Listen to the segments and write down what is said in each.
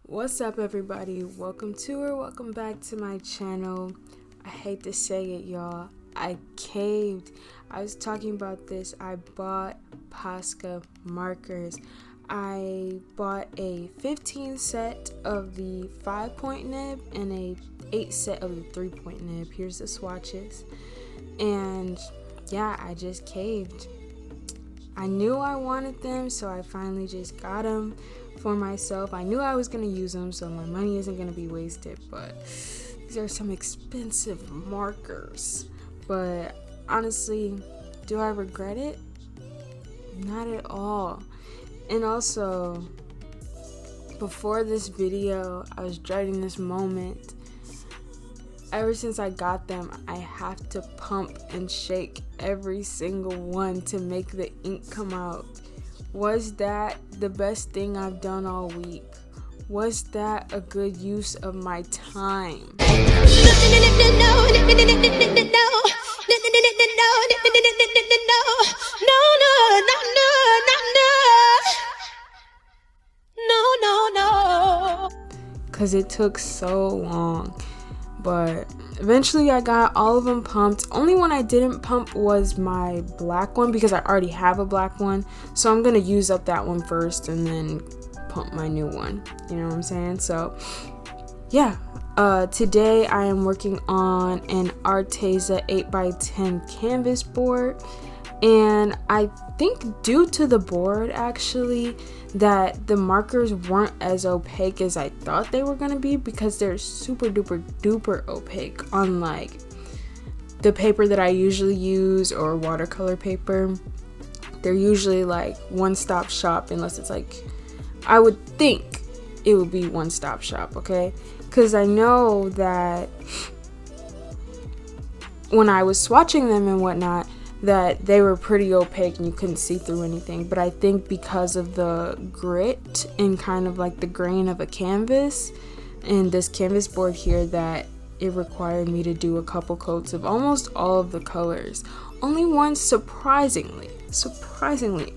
What's up, everybody? Welcome back to my channel. I hate to say it, y'all. I caved. I was talking about this. I bought Posca markers. I bought a 15 set of the 5-point nib and a 8 set of the 3-point nib. Here's the swatches. And yeah, I just caved. I knew I wanted them, so I finally just got them for myself. I knew I was going to use them, so my money isn't going to be wasted, but these are some expensive markers. But honestly, do I regret it? Not at all. And also, before this video, I was dreading this moment. Ever since I got them, I have to pump and shake every single one to make the ink come out. Was that the best thing I've done all week? Was that a good use of my time? Because it took so long. But eventually I got all of them pumped. Only one I didn't pump was my black one because I already have a black one. So I'm going to use up that one first and then pump my new one. You know what I'm saying? So yeah, today I am working on an Arteza 8x10 canvas board. And I think due to the board actually that the markers weren't as opaque as I thought they were gonna be, because they're super duper opaque, unlike the paper that I usually use or watercolor paper. They're usually like one-stop shop, unless it's like, I would think it would be one-stop shop, okay? Because I know that when I was swatching them and whatnot, that they were pretty opaque and you couldn't see through anything. But I think because of the grit and kind of like the grain of a canvas and this canvas board here, that it required me to do a couple coats of almost all of the colors. Only one, surprisingly,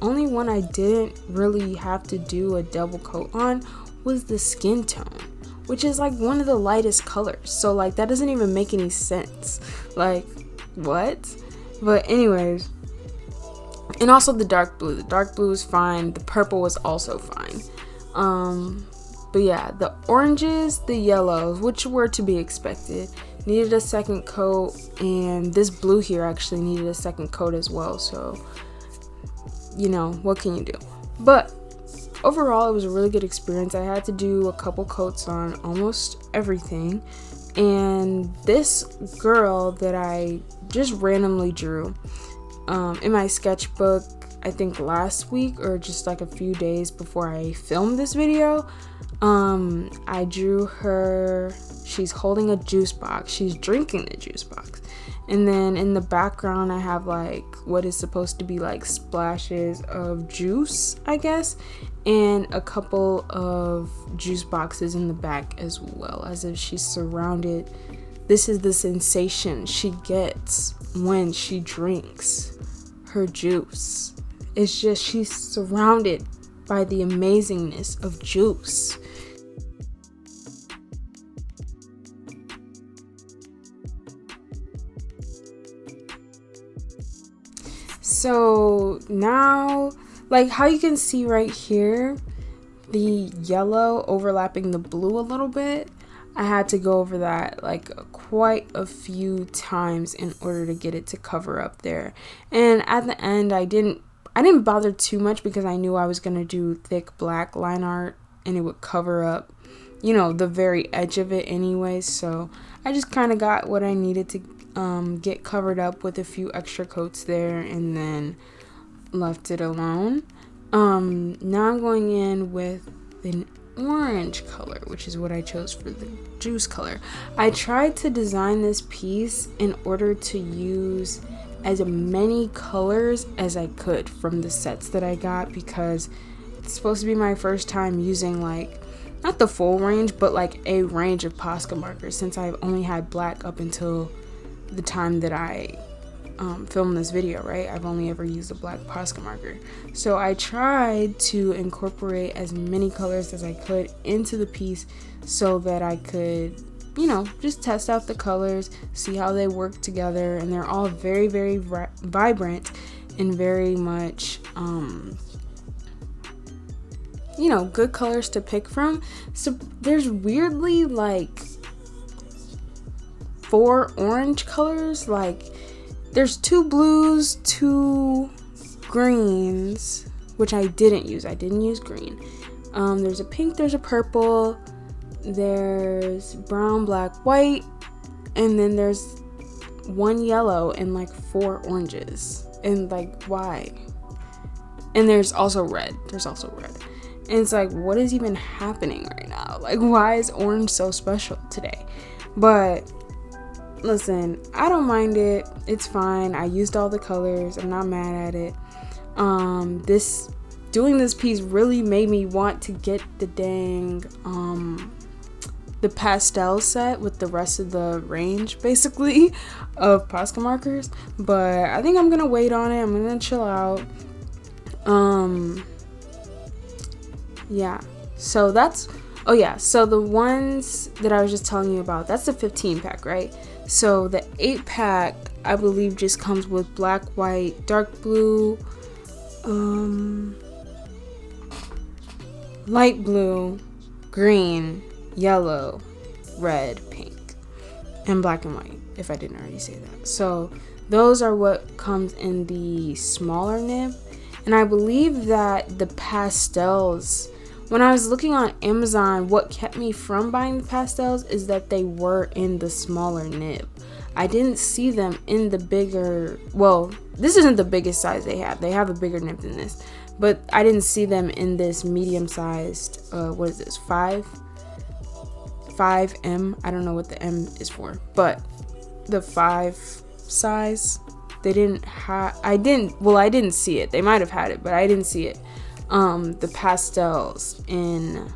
only one I didn't really have to do a double coat on was the skin tone, which is like one of the lightest colors. So like that doesn't even make any sense. Like, what? But anyways, and also the dark blue. The dark blue is fine. The purple was also fine. But yeah, the oranges, the yellows, which were to be expected, needed a second coat. And this blue here actually needed a second coat as well. So, you know, what can you do? But overall, it was a really good experience. I had to do a couple coats on almost everything. And this girl that I just randomly drew in my sketchbook, I think last week or just like a few days before I filmed this video, I drew her. She's holding a juice box. She's drinking the juice box. And then in the background, I have like what is supposed to be like splashes of juice, I guess, and a couple of juice boxes in the back as well, as if she's surrounded. This is the sensation she gets when she drinks her juice. It's just she's surrounded by the amazingness of juice. So now, like how you can see right here, the yellow overlapping the blue a little bit, I had to go over that like quite a few times in order to get it to cover up there. And at the end, I didn't bother too much because I knew I was going to do thick black line art and it would cover up, you know, the very edge of it anyway. So I just kind of got what I needed to get covered up with a few extra coats there and then left it alone. Now I'm going in with an orange color, which is what I chose for the juice color. I tried to design this piece in order to use as many colors as I could from the sets that I got, because it's supposed to be my first time using like not the full range, but like a range of Posca markers, since I've only had black up until the time that I film this video, right? I've only ever used a black Posca marker. So I tried to incorporate as many colors as I could into the piece so that I could, you know, just test out the colors, see how they work together. And they're all very, very vibrant and very much, you know, good colors to pick from. So there's weirdly like 4 orange colors. Like there's 2 blues, 2 greens, which I didn't use. I didn't use green. There's a pink, there's a purple, there's brown, black, white, and then there's 1 yellow and like 4 oranges. And like, why? And there's also red. And it's like, what is even happening right now? Like, why is orange so special today? But listen, I don't mind it. It's fine. I used all the colors. I'm not mad at it. Doing this piece really made me want to get the dang the pastel set with the rest of the range, basically, of Posca markers. But I think I'm gonna wait on it. I'm gonna chill out. Yeah. So that's, oh yeah, so the ones that I was just telling you about, that's the 15 pack, right? So the 8 pack, I believe, just comes with black, white, dark blue, light blue, green, yellow, red, pink, and black and white, if I didn't already say that. So those are what comes in the smaller nib. And I believe that the pastels, when I was looking on Amazon, what kept me from buying the pastels is that they were in the smaller nib. I didn't see them in the bigger, well, this isn't the biggest size they have. They have a bigger nib than this. But I didn't see them in this medium-sized, what is this, 5M? I don't know what the M is for. But the 5 size, they didn't have, I didn't see it. They might have had it, but I didn't see it. The pastels in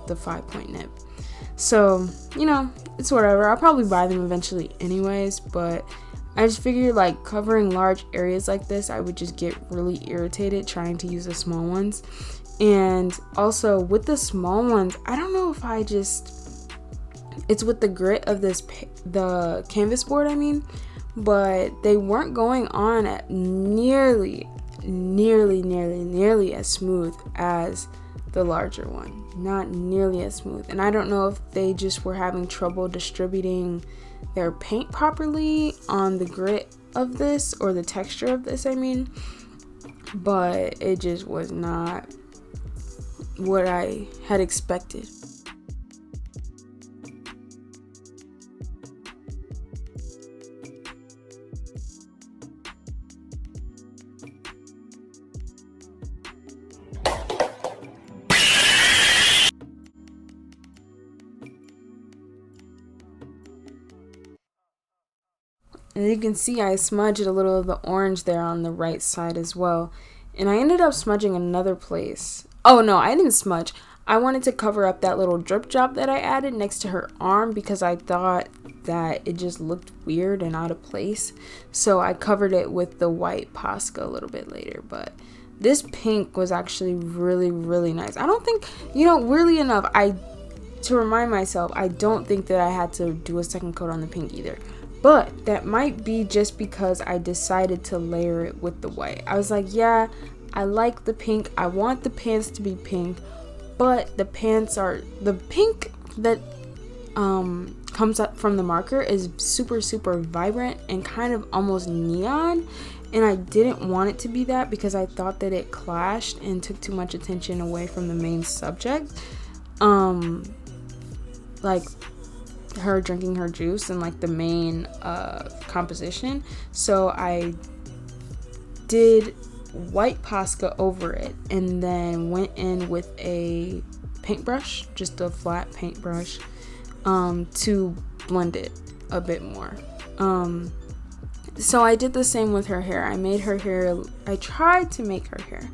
the 5-point nib. So, you know, it's whatever. I'll probably buy them eventually anyways, but I just figured like covering large areas like this, I would just get really irritated trying to use the small ones. And also with the small ones, I don't know if it's with the grit of the canvas board, I mean, but they weren't going on at nearly as smooth as the larger one. Not nearly as smooth. And I don't know if they just were having trouble distributing their paint properly on the grit of this, or the texture of this, I mean, but it just was not what I had expected. And you can see I smudged a little of the orange there on the right side as well. And I ended up smudging another place. Oh no, I didn't smudge. I wanted to cover up that little drip drop that I added next to her arm because I thought that it just looked weird and out of place. So I covered it with the white Posca a little bit later. But this pink was actually really, really nice. I don't think, weirdly enough, to remind myself, I don't think that I had to do a second coat on the pink either. But that might be just because I decided to layer it with the white. I was like, yeah, I like the pink. I want the pants to be pink. But the pink that comes up from the marker is super, super vibrant and kind of almost neon. And I didn't want it to be that because I thought that it clashed and took too much attention away from the main subject. Like her drinking her juice and like the main composition. So I did white Posca over it and then went in with a paintbrush, just a flat paintbrush, to blend it a bit more. So I did the same with her hair. I tried to make her hair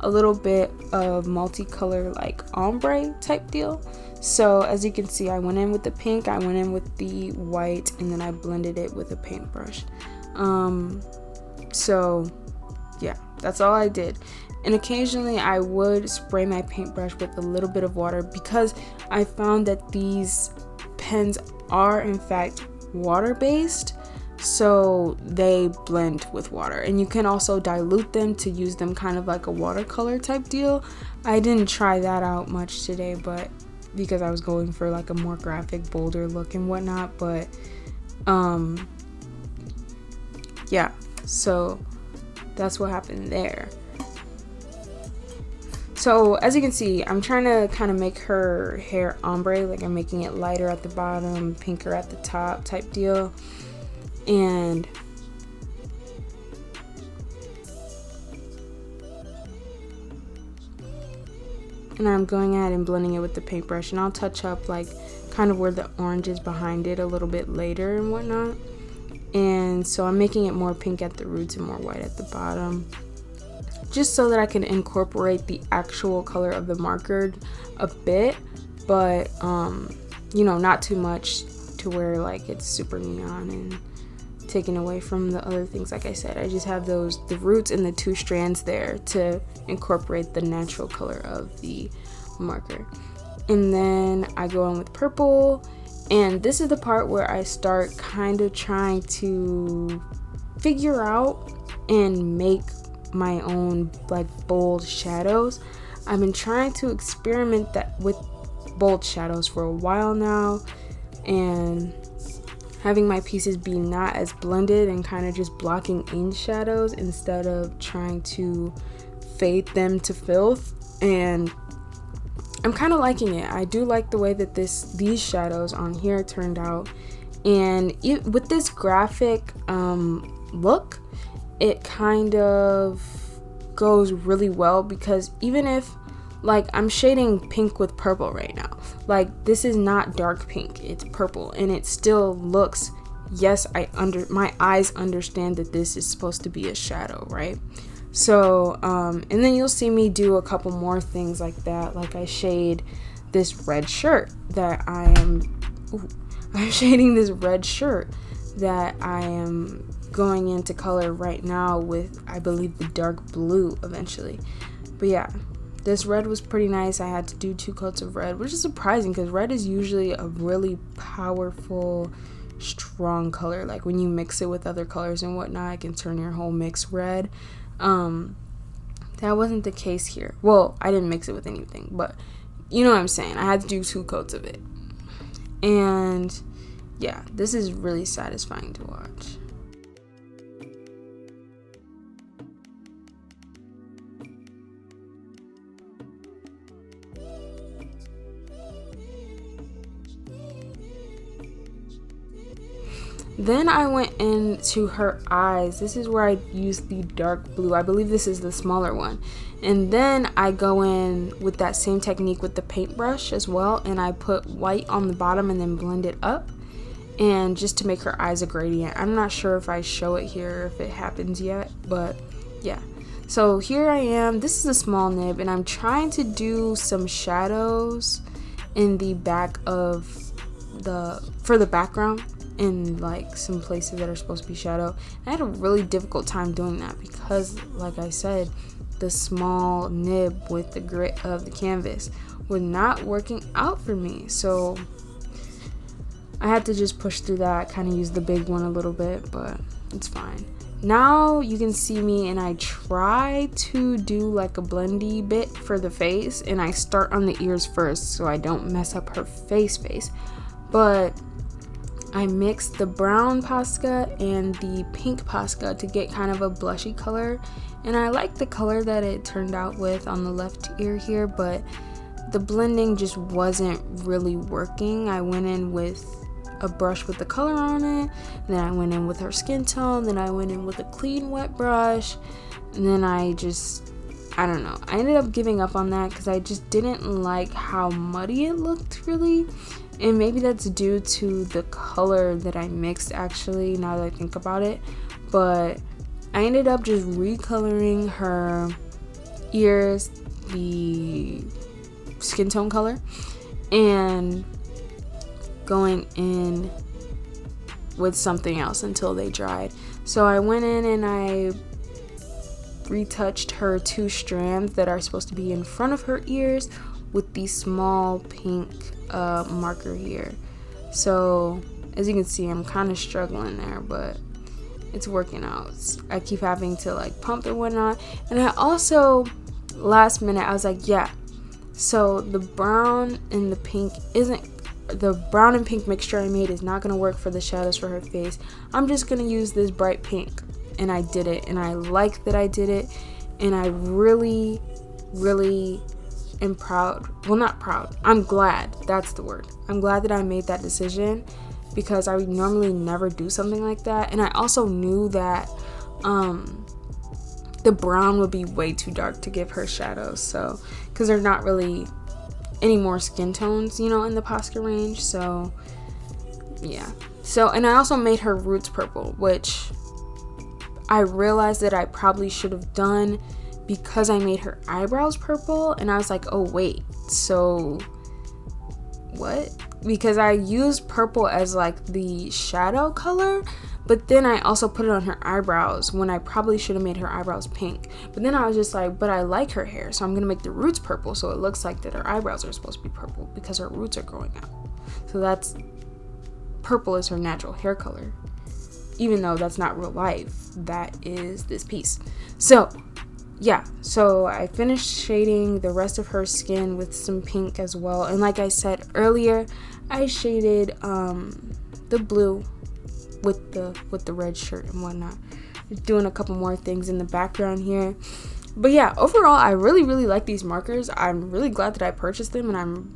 a little bit of multicolor, like ombre type deal. So as you can see, I went in with the pink, I went in with the white, and then I blended it with a paintbrush. So yeah, that's all I did. And occasionally I would spray my paintbrush with a little bit of water, because I found that these pens are in fact water based, so they blend with water, and you can also dilute them to use them kind of like a watercolor type deal. I didn't try that out much today, but because I was going for like a more graphic, bolder look and whatnot. But yeah, so that's what happened there. So as you can see, I'm trying to kind of make her hair ombre, like I'm making it lighter at the bottom, pinker at the top type deal. And I'm going ahead and blending it with the paintbrush, and I'll touch up like kind of where the orange is behind it a little bit later and whatnot. And so I'm making it more pink at the roots and more white at the bottom, just so that I can incorporate the actual color of the marker a bit, but you know, not too much to where like it's super neon and taken away from the other things. Like I said, I just have the roots and the two strands there to incorporate the natural color of the marker. And then I go in with purple, and this is the part where I start kind of trying to figure out and make my own like bold shadows. I've been trying to experiment that with bold shadows for a while now, and having my pieces be not as blended and kind of just blocking in shadows instead of trying to fade them to filth. And I'm kind of liking it. I do like the way that these shadows on here turned out, and with this graphic look, it kind of goes really well, because even if like I'm shading pink with purple right now, like this is not dark pink, it's purple, and it still looks, yes, my eyes understand that this is supposed to be a shadow, right? So and then you'll see me do a couple more things like that. Like I shade this red shirt that I'm shading this red shirt that I am going into color right now with, I believe, the dark blue eventually. But yeah, this red was pretty nice. I had to do 2 coats of red, which is surprising because red is usually a really powerful, strong color. Like when you mix it with other colors and whatnot, it can turn your whole mix red. That wasn't the case here. Well, I didn't mix it with anything, but you know what I'm saying. I had to do 2 coats of it. And yeah, this is really satisfying to watch. Then I went into her eyes. This is where I used the dark blue. I believe this is the smaller one. And then I go in with that same technique with the paintbrush as well, and I put white on the bottom and then blend it up, and just to make her eyes a gradient. I'm not sure if I show it here, if it happens yet, but yeah. So here I am. This is a small nib, and I'm trying to do some shadows in the back of for the background, in like some places that are supposed to be shadow. I had a really difficult time doing that because, like I said, the small nib with the grit of the canvas was not working out for me. So I had to just push through that, kind of use the big one a little bit, but it's fine. Now you can see me, and I try to do like a blendy bit for the face, and I start on the ears first so I don't mess up her face. But I mixed the brown Posca and the pink Posca to get kind of a blushy color, and I like the color that it turned out with on the left ear here, but the blending just wasn't really working. I went in with a brush with the color on it, then I went in with her skin tone, then I went in with a clean wet brush, and then I don't know. I ended up giving up on that because I just didn't like how muddy it looked, really. And maybe that's due to the color that I mixed, actually, now that I think about it. But I ended up just recoloring her ears, the skin tone color, and going in with something else until they dried. So I went in and I retouched her 2 strands that are supposed to be in front of her ears with the small pink marker here. So as you can see, I'm kind of struggling there, but it's working out. I keep having to like pump and whatnot. And I also, last minute, I was like, yeah, so the brown and the pink the brown and pink mixture I made is not going to work for the shadows for her face. I'm just going to use this bright pink. And I did it, and I like that I did it, and I really, really am proud. Well, not proud. I'm glad. That's the word. I'm glad that I made that decision, because I would normally never do something like that. And I also knew that the brown would be way too dark to give her shadows, so because they're not really any more skin tones, in the Posca range. So yeah. So, and I also made her roots purple, which I realized that I probably should have done because I made her eyebrows purple, and I was like, oh wait, so what? Because I used purple as like the shadow color, but then I also put it on her eyebrows when I probably should have made her eyebrows pink. But then I was just like, but I like her hair, so I'm gonna make the roots purple, so it looks like that her eyebrows are supposed to be purple because her roots are growing out. So that's purple is her natural hair color. Even though that's not real life, that is this piece. So yeah, so I finished shading the rest of her skin with some pink as well. And like I said earlier, I shaded the blue with the red shirt and whatnot. Doing a couple more things in the background here. But yeah, overall, I really, really like these markers. I'm really glad that I purchased them, and I'm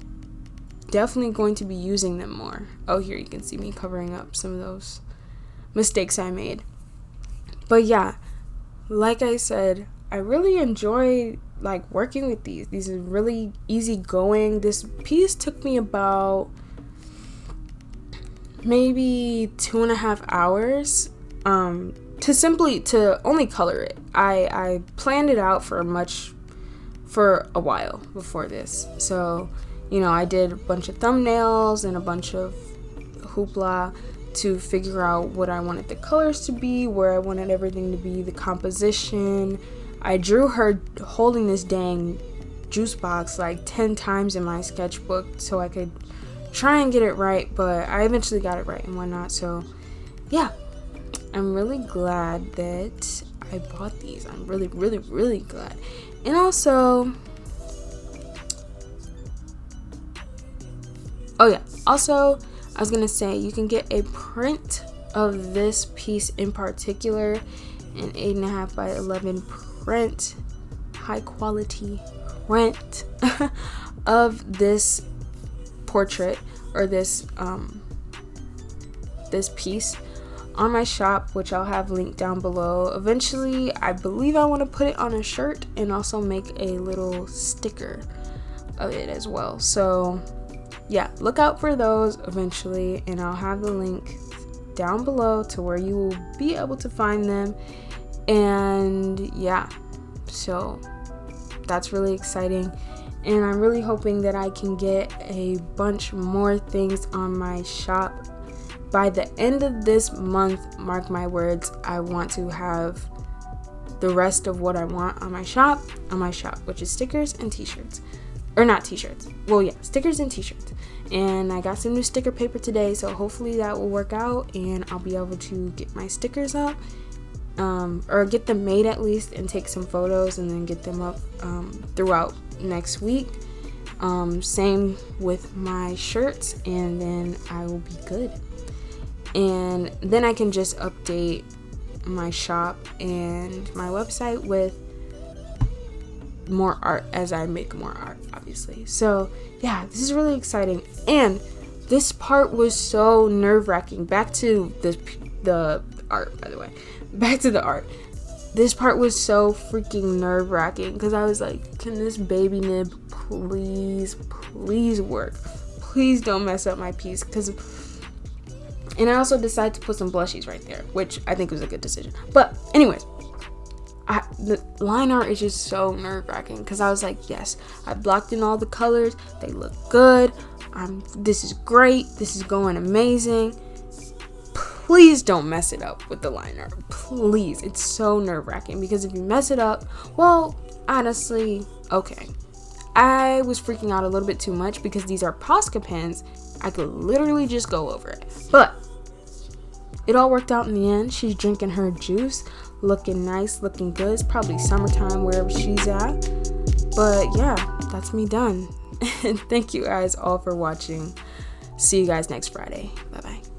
definitely going to be using them more. Oh, here you can see me covering up some of those mistakes I made. But yeah, like I said, I really enjoy like working with these. These are really easy going. This piece took me about maybe 2.5 hours to only color it. I planned it out for a while before this. So, I did a bunch of thumbnails and a bunch of hoopla to figure out what I wanted the colors to be, where I wanted everything to be, the composition. I drew her holding this dang juice box like 10 times in my sketchbook so I could try and get it right, but I eventually got it right and whatnot. So yeah, I'm really glad that I bought these. I'm really, really, really glad. And also, I was gonna say, you can get a print of this piece in particular, an 8.5 by 11 print, high quality print of this portrait or this piece on my shop, which I'll have linked down below. Eventually, I believe I want to put it on a shirt and also make a little sticker of it as well. So yeah, look out for those eventually, and I'll have the link down below to where you will be able to find them. And yeah, so that's really exciting, and I'm really hoping that I can get a bunch more things on my shop by the end of this month. Mark my words, I want to have the rest of what I want on my shop, which is stickers and t-shirts. Or not t-shirts. Well, yeah, stickers and t-shirts. And I got some new sticker paper today, so hopefully that will work out and I'll be able to get my stickers up, or get them made at least, and take some photos and then get them up throughout next week. Same with my shirts, and then I will be good. And then I can just update my shop and my website with more art as I make more art, obviously. So yeah, this is really exciting, and this part was so nerve-wracking. Back to the art, by the way. Back to the art. This part was so freaking nerve-wracking because I was like, can this baby nib please work? Please don't mess up my piece. And I also decided to put some blushies right there, which I think was a good decision. But anyways, the line art is just so nerve-wracking because I was like, yes, I blocked in all the colors, they look good, this is great, this is going amazing. please don't mess it up with the liner. Please. It's so nerve-wracking because if you mess it up, well, honestly, okay. I was freaking out a little bit too much because these are Posca pens. I could literally just go over it. But it all worked out in the end. She's drinking her juice, looking nice, looking good. It's probably summertime wherever she's at. But yeah, that's me done. And thank you guys all for watching. See you guys next Friday. Bye-bye.